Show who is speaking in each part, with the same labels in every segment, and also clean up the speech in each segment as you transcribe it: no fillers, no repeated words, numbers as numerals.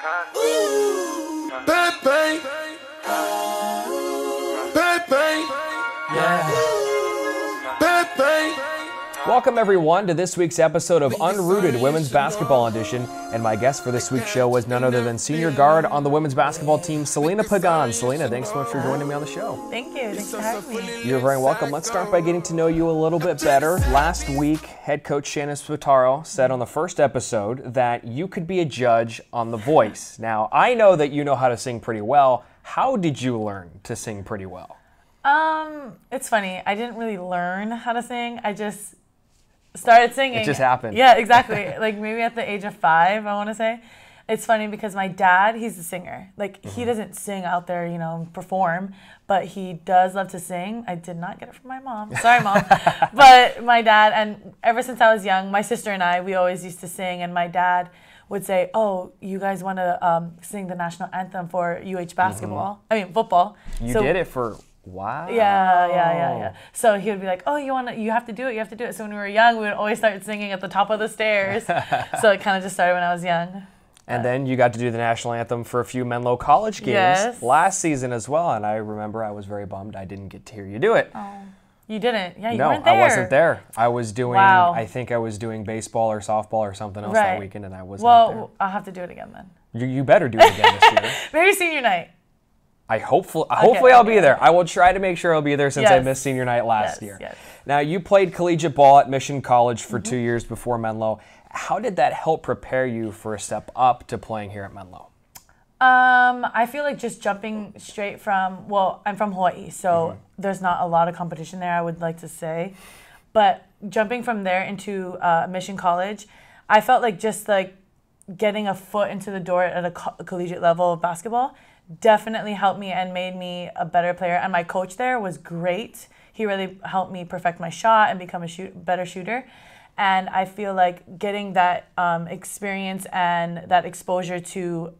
Speaker 1: Bang, bang. Bang, bang. Yeah. Bang, bang.
Speaker 2: Welcome everyone to this week's episode of Unrooted Women's Basketball Edition, and my guest for this week's show was none other than senior guard on the women's basketball team, Celina Pagan. Celina, thanks so much for joining me on the show.
Speaker 3: Thank you. Thanks for having me.
Speaker 2: You're very welcome. Let's start by getting to know you a little bit better. Last week, head coach Shannon Spataro said on the first episode that you could be a judge on The Voice. Now, I know that you know how to sing pretty well. How did you learn to sing pretty well?
Speaker 3: It's funny. I didn't really learn how to sing. I just started singing.
Speaker 2: It just happened.
Speaker 3: Yeah, exactly. Like maybe at the age of 5, I want to say. It's funny because my dad, he's a singer. Like he doesn't sing out there, you know, perform, but he does love to sing. I did not get it from my mom. Sorry, Mom. But my dad, and ever since I was young, my sister and I, we always used to sing, and my dad would say, "Oh, you guys want to sing the national anthem for UH basketball? I mean, football."
Speaker 2: You did it for... Wow.
Speaker 3: Yeah. So he would be like, "Oh, you have to do it. So when we were young, we would always start singing at the top of the stairs. So it kind of just started when I was young.
Speaker 2: And then you got to do the national anthem for a few Menlo College games last season as well. And I remember I was very bummed I didn't get to hear you do it.
Speaker 3: Oh, you didn't? Yeah, you
Speaker 2: no,
Speaker 3: weren't there.
Speaker 2: I wasn't there. I was doing, I think I was doing baseball or softball or something else that weekend, and I was not there.
Speaker 3: Well, I'll have to do it again then.
Speaker 2: You better do it again this year.
Speaker 3: Maybe senior night.
Speaker 2: Hopefully I'll be there. I will try to make sure I'll be there since I missed senior night last year.
Speaker 3: Yes.
Speaker 2: Now, you played collegiate ball at Mission College for 2 years before Menlo. How did that help prepare you for a step up to playing here at Menlo?
Speaker 3: I feel like just jumping straight from, well, I'm from Hawaii, so there's not a lot of competition there, I would like to say. But jumping from there into Mission College, I felt like just like getting a foot into the door at a collegiate level of basketball definitely helped me and made me a better player. And my coach there was great. He really helped me perfect my shot and become a better shooter. And I feel like getting that experience and that exposure to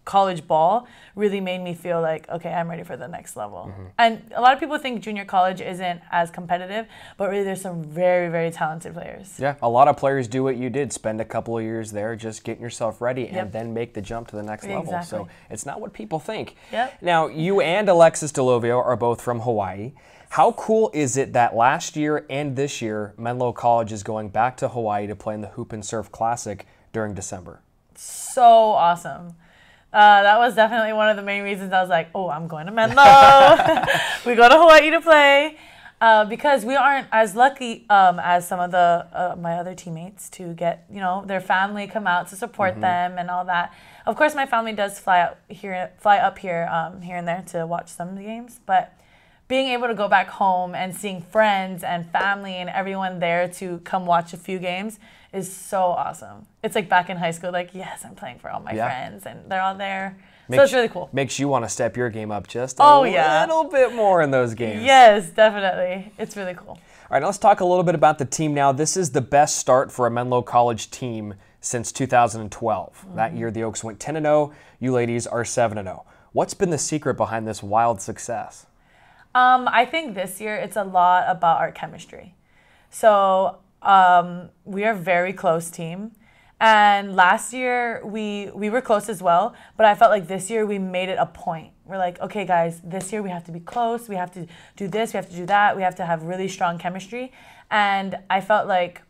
Speaker 3: college ball really made me feel like, okay, I'm ready for the next level. And a lot of people think junior college isn't as competitive, but really there's some very, very talented players.
Speaker 2: Yeah, a lot of players do what you did, spend a couple of years there just getting yourself ready and then make the jump to the next level. So it's not what people think. Now, you and Alexis Delovio are both from Hawaii. How cool is it that last year and this year, Menlo College is going back to Hawaii to play in the Hoop and Surf Classic during December?
Speaker 3: So awesome. That was definitely one of the main reasons I was like, oh, I'm going to Menlo. We go to Hawaii to play because we aren't as lucky as some of the my other teammates to get, you know, their family come out to support them and all that. Of course, my family does fly up here and there to watch some of the games, but being able to go back home and seeing friends and family and everyone there to come watch a few games is so awesome. It's like back in high school, like, yes, I'm playing for all my friends and they're all there. So it's really cool.
Speaker 2: Makes you want to step your game up just a little bit more in those games.
Speaker 3: Yes, definitely. It's really cool.
Speaker 2: All right, now let's talk a little bit about the team now. This is the best start for a Menlo College team since 2012. That year, the Oaks went 10-0. You ladies are 7-0. What's been the secret behind this wild success?
Speaker 3: I think this year it's a lot about our chemistry. So we are a very close team. And last year we were close as well, but I felt like this year we made it a point. We're like, okay, guys, this year we have to be close. We have to do this. We have to do that. We have to have really strong chemistry. And I felt like,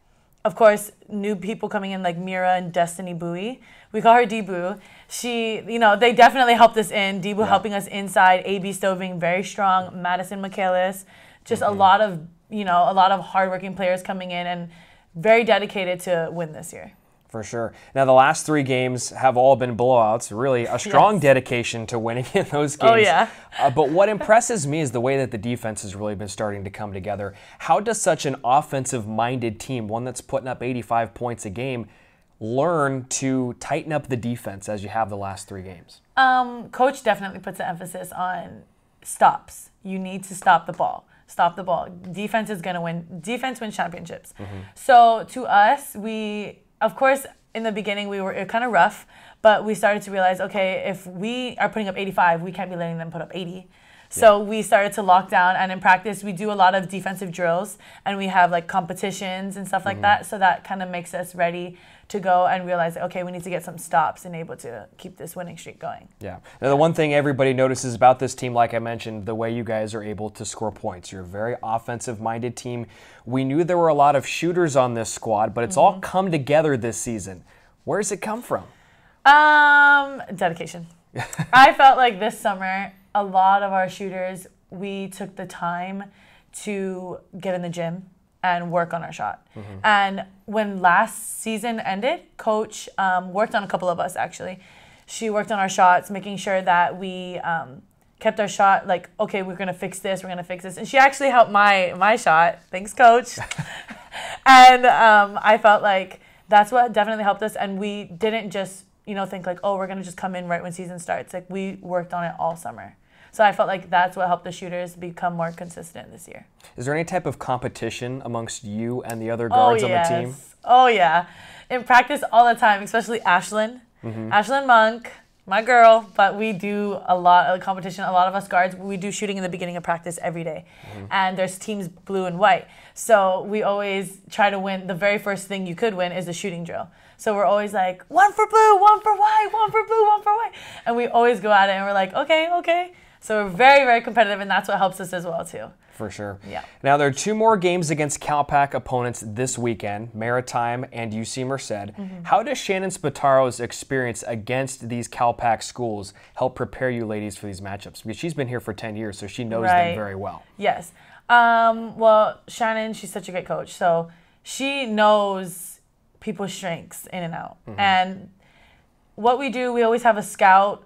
Speaker 3: of course, new people coming in like Mira and Destiny Bowie. We call her D-Boo. She, you know, they definitely helped us in. D-Boo helping us inside. A.B. Stowe being very strong. Madison Michaelis. Just a lot of hardworking players coming in and very dedicated to win this year.
Speaker 2: For sure. Now, the last 3 games have all been blowouts. Really a strong dedication to winning in those games.
Speaker 3: Oh, yeah.
Speaker 2: But what impresses me is the way that the defense has really been starting to come together. How does such an offensive-minded team, one that's putting up 85 points a game, learn to tighten up the defense as you have the last 3 games?
Speaker 3: Coach definitely puts an emphasis on stops. You need to stop the ball. Stop the ball. Defense is going to win. Defense wins championships. So to us, of course, in the beginning, it was kind of rough, but we started to realize, okay, if we are putting up 85, we can't be letting them put up 80. So we started to lock down, and in practice, we do a lot of defensive drills, and we have like competitions and stuff like that. So that kind of makes us ready to go and realize, okay, we need to get some stops and able to keep this winning streak going.
Speaker 2: Yeah. Now, the one thing everybody notices about this team, like I mentioned, the way you guys are able to score points. You're a very offensive-minded team. We knew there were a lot of shooters on this squad, but it's all come together this season. Where does it come from?
Speaker 3: Dedication. I felt like this summer, a lot of our shooters, we took the time to get in the gym and work on our shot. And when last season ended, Coach worked on a couple of us, actually. She worked on our shots, making sure that we kept our shot like, okay, we're going to fix this, we're going to fix this. And she actually helped my shot. Thanks, Coach. And I felt like that's what definitely helped us. And we didn't just, think like, oh, we're going to just come in right when season starts. Like, we worked on it all summer. So I felt like that's what helped the shooters become more consistent this year. Is
Speaker 2: there any type of competition amongst you and the other guards on the team?
Speaker 3: Oh, yeah. In practice all the time, especially Ashlyn. Ashlyn Monk, my girl. But we do a lot of competition. A lot of us guards, we do shooting in the beginning of practice every day. And there's teams blue and white. So we always try to win. The very first thing you could win is the shooting drill. So we're always like, 1 for blue, 1 for white, 1 for blue, 1 for white. And we always go at it and we're like, okay. So we're very, very competitive, and that's what helps us as well, too.
Speaker 2: For sure.
Speaker 3: Yeah.
Speaker 2: Now, there are 2 more games against Cal Pac opponents this weekend, Maritime and UC Merced. How does Shannon Spataro's experience against these Cal Pac schools help prepare you ladies for these matchups? Because she's been here for 10 years, so she knows them very well.
Speaker 3: Yes. Well, Shannon, she's such a great coach. So she knows people's strengths in and out. And what we do, we always have a scout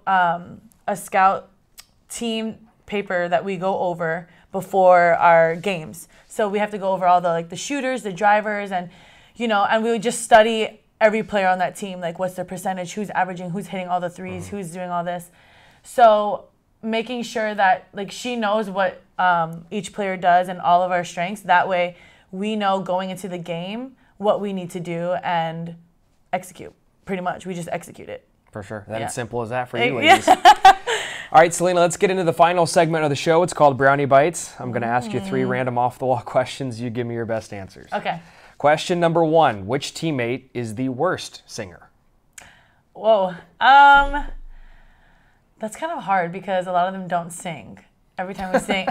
Speaker 3: team paper that we go over before our games. So we have to go over all the shooters, the drivers, and and we would just study every player on that team, like what's their percentage, who's averaging, who's hitting all the threes, who's doing all this. So making sure that she knows what each player does and all of our strengths. That way we know going into the game what we need to do and execute. Pretty much, we just execute it.
Speaker 2: For sure. That's simple as that for you ladies. All right, Celina, let's get into the final segment of the show. It's called Brownie Bites. I'm going to ask you 3 random off-the-wall questions. You give me your best answers.
Speaker 3: Okay.
Speaker 2: Question number 1, which teammate is the worst singer?
Speaker 3: Whoa. That's kind of hard because a lot of them don't sing. Every time we sing,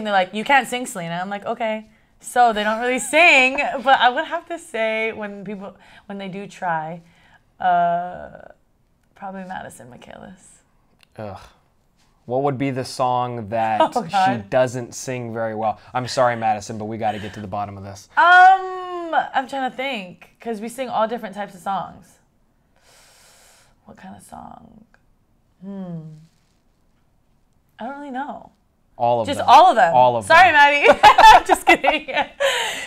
Speaker 3: they're like, you can't sing, Celina. I'm like, okay. So they don't really sing, but I would have to say when they do try, probably Madison Michaelis.
Speaker 2: Ugh. What would be the song that she doesn't sing very well? I'm sorry, Madison, but we got to get to the bottom of this.
Speaker 3: I'm trying to think because we sing all different types of songs. What kind of song? I don't really know.
Speaker 2: All of them.
Speaker 3: Just all of them.
Speaker 2: All of them.
Speaker 3: Sorry, Maddie. Just kidding.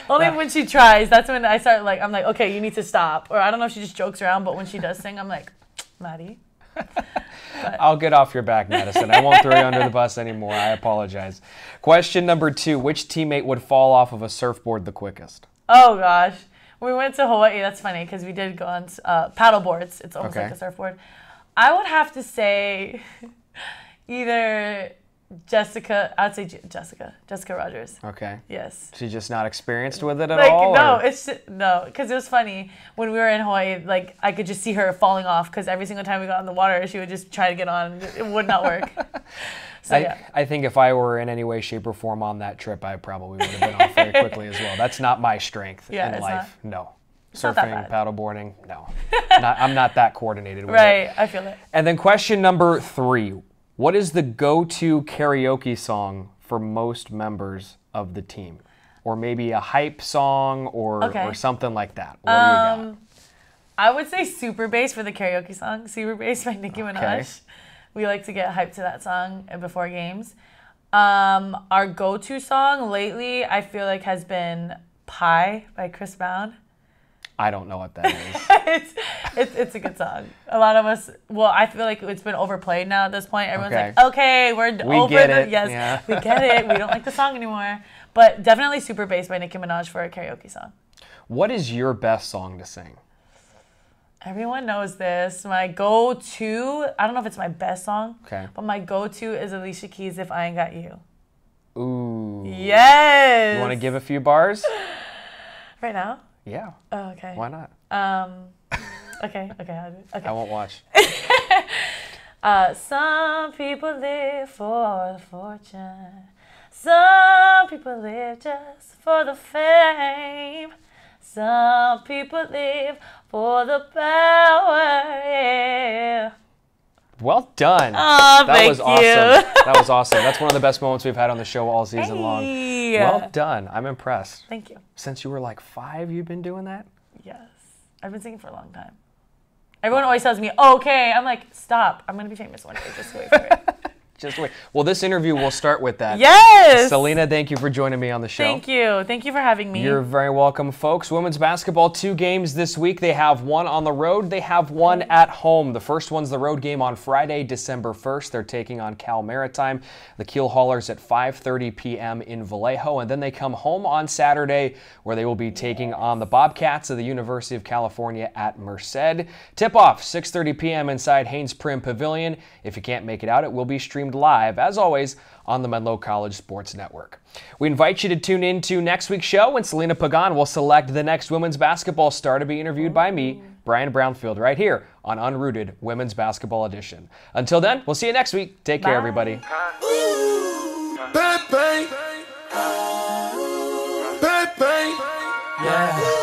Speaker 3: Only when she tries, that's when I start I'm like, okay, you need to stop. Or I don't know if she just jokes around, but when she does sing, I'm like, Maddie.
Speaker 2: I'll get off your back, Madison. I won't throw you under the bus anymore. I apologize. Question number 2, which teammate would fall off of a surfboard the quickest?
Speaker 3: Oh, gosh. We went to Hawaii. That's funny because we did go on paddleboards. It's almost like a surfboard. I would have to say either Jessica. I'd say Jessica Rogers.
Speaker 2: Okay.
Speaker 3: Yes.
Speaker 2: She's just not experienced with it at all?
Speaker 3: No, because it was funny. When we were in Hawaii, I could just see her falling off because every single time we got in the water, she would just try to get on. And it would not work. So,
Speaker 2: I think if I were in any way, shape, or form on that trip, I probably would have been off very quickly as well. That's not my strength in life. No. Surfing, paddleboarding, no. I'm not that coordinated with it.
Speaker 3: Right, I feel it.
Speaker 2: And then question number 3. What is the go-to karaoke song for most members of the team? Or maybe a hype song or something like that. What do you got?
Speaker 3: I would say Super Bass for the karaoke song. Super Bass by Nicki Minaj. We like to get hyped to that song before games. Our go-to song lately, I feel like, has been Pie by Chris Brown.
Speaker 2: I don't know what that is.
Speaker 3: It's a good song. A lot of us, I feel like it's been overplayed now at this point. Everyone's like, okay, we're over it. Yes, yeah. We get it. We don't like the song anymore. But definitely Super Bass by Nicki Minaj for a karaoke song.
Speaker 2: What is your best song to sing?
Speaker 3: Everyone knows this. My go-to, I don't know if it's my best song, but my go-to is Alicia Keys' If I Ain't Got You.
Speaker 2: Ooh.
Speaker 3: Yes.
Speaker 2: You want to give a few bars?
Speaker 3: Right now?
Speaker 2: Yeah.
Speaker 3: Oh, okay.
Speaker 2: Why not?
Speaker 3: Okay.
Speaker 2: I won't watch.
Speaker 3: Some people live for the fortune. Some people live just for the fame. Some people live for the power. Yeah.
Speaker 2: Well done.
Speaker 3: Oh,
Speaker 2: that was awesome.
Speaker 3: you.
Speaker 2: That was awesome. That's one of the best moments we've had on the show all season long. Well done. I'm impressed.
Speaker 3: Thank you.
Speaker 2: Since you were like 5, you've been doing that?
Speaker 3: Yes. I've been singing for a long time. Everyone always tells me, okay. I'm like, stop. I'm going to be famous one day. Just wait for it.
Speaker 2: Just wait. Well, this interview will start with that.
Speaker 3: Yes!
Speaker 2: Celina, thank you for joining me on the show.
Speaker 3: Thank you. Thank you for having me.
Speaker 2: You're very welcome, folks. Women's basketball, 2 games this week. They have one on the road. They have one at home. The first one's the road game on Friday, December 1st. They're taking on Cal Maritime. The Keel Haulers at 5:30 p.m. in Vallejo. And then they come home on Saturday, where they will be taking on the Bobcats of the University of California at Merced. Tip-off, 6:30 p.m. inside Haynes Prim Pavilion. If you can't make it out, it will be streamed live, as always, on the Menlo College Sports Network. We invite you to tune in to next week's show when Celina Pagan will select the next women's basketball star to be interviewed by me, Brian Brownfield, right here on Unrooted Women's Basketball Edition. Until then, we'll see you next week. Take care, everybody.
Speaker 1: Bang, bang. Bang, bang. Yeah.